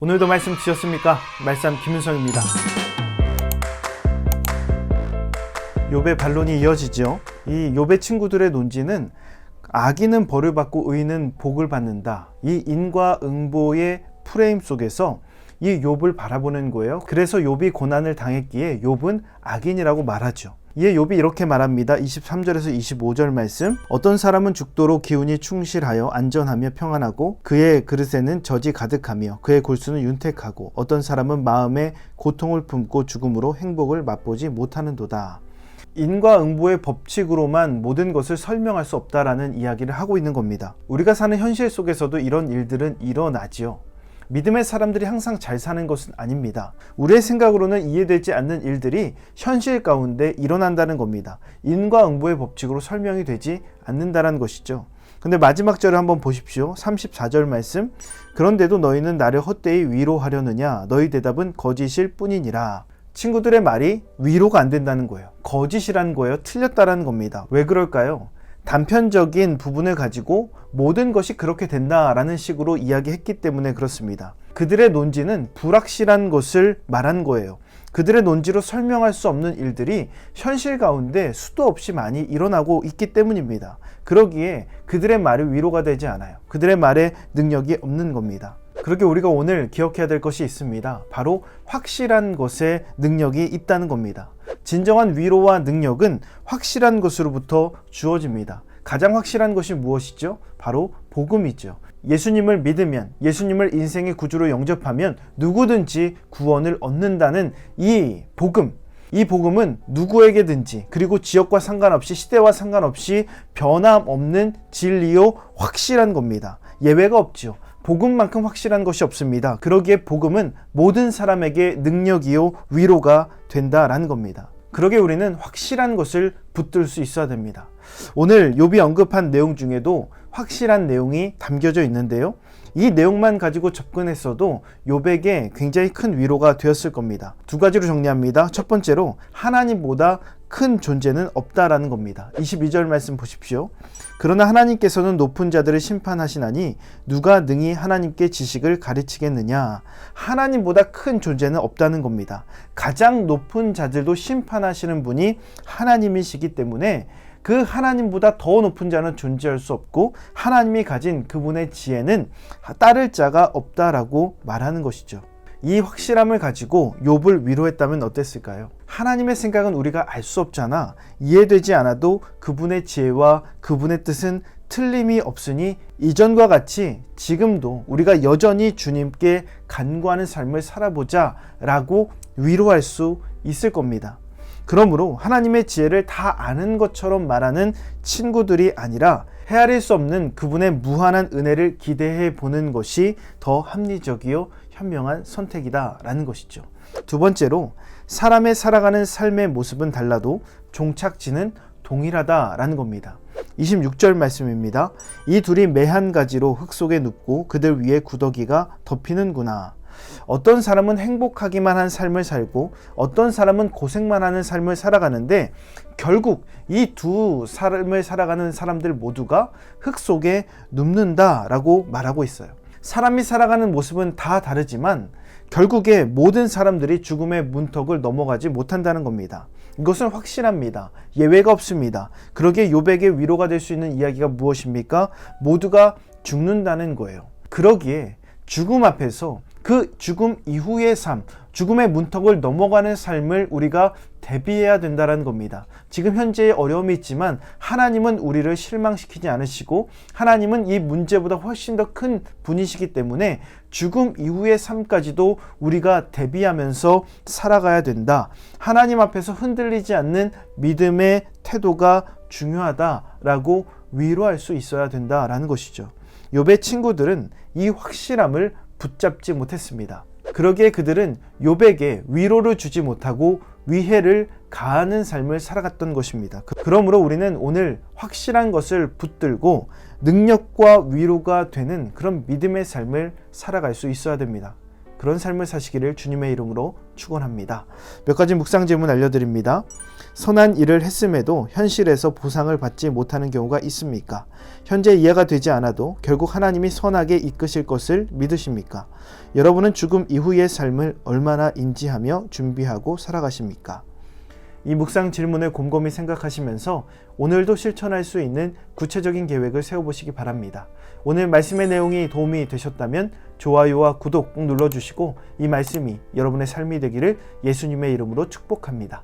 오늘도 말씀 주셨습니까? 말씀 김윤성입니다. 욥의 반론이 이어지죠. 이 욥의 친구들의 논지는 악인은 벌을 받고 의인은 복을 받는다. 이 인과응보의 프레임 속에서 이 욥을 바라보는 거예요. 그래서 욥이 고난을 당했기에 욥은 악인이라고 말하죠. 이에 욥이 이렇게 말합니다. 23절에서 25절 말씀. 어떤 사람은 죽도록 기운이 충실하여 안전하며 평안하고 그의 그릇에는 젖이 가득하며 그의 골수는 윤택하고 어떤 사람은 마음에 고통을 품고 죽음으로 행복을 맛보지 못하는도다. 인과응보의 법칙으로만 모든 것을 설명할 수 없다라는 이야기를 하고 있는 겁니다. 우리가 사는 현실 속에서도 이런 일들은 일어나지요. 믿음의 사람들이 항상 잘 사는 것은 아닙니다. 우리의 생각으로는 이해되지 않는 일들이 현실 가운데 일어난다는 겁니다. 인과응보의 법칙으로 설명이 되지 않는다는 것이죠. 근데 마지막 절을 한번 보십시오. 34절 말씀. 그런데도 너희는 나를 헛되이 위로하려느냐? 너희 대답은 거짓일 뿐이니라. 친구들의 말이 위로가 안 된다는 거예요. 거짓이라는 거예요. 틀렸다라는 겁니다. 왜 그럴까요? 단편적인 부분을 가지고 모든 것이 그렇게 된다라는 식으로 이야기했기 때문에 그렇습니다. 그들의 논지는 불확실한 것을 말한 거예요. 그들의 논지로 설명할 수 없는 일들이 현실 가운데 수도 없이 많이 일어나고 있기 때문입니다. 그러기에 그들의 말이 위로가 되지 않아요. 그들의 말에 능력이 없는 겁니다. 그렇게 우리가 오늘 기억해야 될 것이 있습니다. 바로 확실한 것에 능력이 있다는 겁니다. 진정한 위로와 능력은 확실한 것으로부터 주어집니다. 가장 확실한 것이 무엇이죠? 바로 복음이죠. 예수님을 믿으면, 예수님을 인생의 구주로 영접하면 누구든지 구원을 얻는다는 이 복음. 이 복음은 누구에게든지 그리고 지역과 상관없이 시대와 상관없이 변함없는 진리요 확실한 겁니다. 예외가 없죠. 복음만큼 확실한 것이 없습니다. 그러기에 복음은 모든 사람에게 능력이요 위로가 된다라는 겁니다. 그러기에 우리는 확실한 것을 붙들 수 있어야 됩니다. 오늘 욥이 언급한 내용 중에도 확실한 내용이 담겨져 있는데요. 이 내용만 가지고 접근했어도 욥에게 굉장히 큰 위로가 되었을 겁니다. 두 가지로 정리합니다. 첫 번째로 하나님보다 큰 존재는 없다라는 겁니다. 22절 말씀 보십시오. 그러나 하나님께서는 높은 자들을 심판하시나니 누가 능히 하나님께 지식을 가르치겠느냐. 하나님보다 큰 존재는 없다는 겁니다. 가장 높은 자들도 심판하시는 분이 하나님이시기 때문에 그 하나님보다 더 높은 자는 존재할 수 없고 하나님이 가진 그분의 지혜는 따를 자가 없다라고 말하는 것이죠. 이 확실함을 가지고 욥을 위로했다면 어땠을까요? 하나님의 생각은 우리가 알 수 없잖아. 이해되지 않아도 그분의 지혜와 그분의 뜻은 틀림이 없으니 이전과 같이 지금도 우리가 여전히 주님께 간구하는 삶을 살아보자 라고 위로할 수 있을 겁니다. 그러므로 하나님의 지혜를 다 아는 것처럼 말하는 친구들이 아니라 헤아릴 수 없는 그분의 무한한 은혜를 기대해 보는 것이 더 합리적이요 현명한 선택이다라는 것이죠. 두 번째로 사람의 살아가는 삶의 모습은 달라도 종착지는 동일하다라는 겁니다. 26절 말씀입니다. 이 둘이 매 한 가지로 흙 속에 눕고 그들 위에 구더기가 덮이는구나. 어떤 사람은 행복하기만 한 삶을 살고 어떤 사람은 고생만 하는 삶을 살아가는데 결국 이 두 삶을 살아가는 사람들 모두가 흙 속에 눕는다라고 말하고 있어요. 사람이 살아가는 모습은 다 다르지만 결국에 모든 사람들이 죽음의 문턱을 넘어가지 못한다는 겁니다. 이것은 확실합니다. 예외가 없습니다. 그러기에 욥에게 위로가 될 수 있는 이야기가 무엇입니까? 모두가 죽는다는 거예요. 그러기에 죽음 앞에서 그 죽음 이후의 삶, 죽음의 문턱을 넘어가는 삶을 우리가 대비해야 된다는 겁니다. 지금 현재의 어려움이 있지만 하나님은 우리를 실망시키지 않으시고 하나님은 이 문제보다 훨씬 더 큰 분이시기 때문에 죽음 이후의 삶까지도 우리가 대비하면서 살아가야 된다. 하나님 앞에서 흔들리지 않는 믿음의 태도가 중요하다라고 위로할 수 있어야 된다라는 것이죠. 욥의 친구들은 이 확실함을 붙잡지 못했습니다. 그러기에 그들은 욥에게 위로를 주지 못하고 위해를 가하는 삶을 살아갔던 것입니다. 그러므로 우리는 오늘 확실한 것을 붙들고 능력과 위로가 되는 그런 믿음의 삶을 살아갈 수 있어야 됩니다. 그런 삶을 사시기를 주님의 이름으로 축원합니다. 몇 가지 묵상 질문 알려드립니다. 선한 일을 했음에도 현실에서 보상을 받지 못하는 경우가 있습니까? 현재 이해가 되지 않아도 결국 하나님이 선하게 이끄실 것을 믿으십니까? 여러분은 죽음 이후의 삶을 얼마나 인지하며 준비하고 살아가십니까? 이 묵상 질문을 곰곰이 생각하시면서 오늘도 실천할 수 있는 구체적인 계획을 세워보시기 바랍니다. 오늘 말씀의 내용이 도움이 되셨다면 좋아요와 구독 꼭 눌러주시고 이 말씀이 여러분의 삶이 되기를 예수님의 이름으로 축복합니다.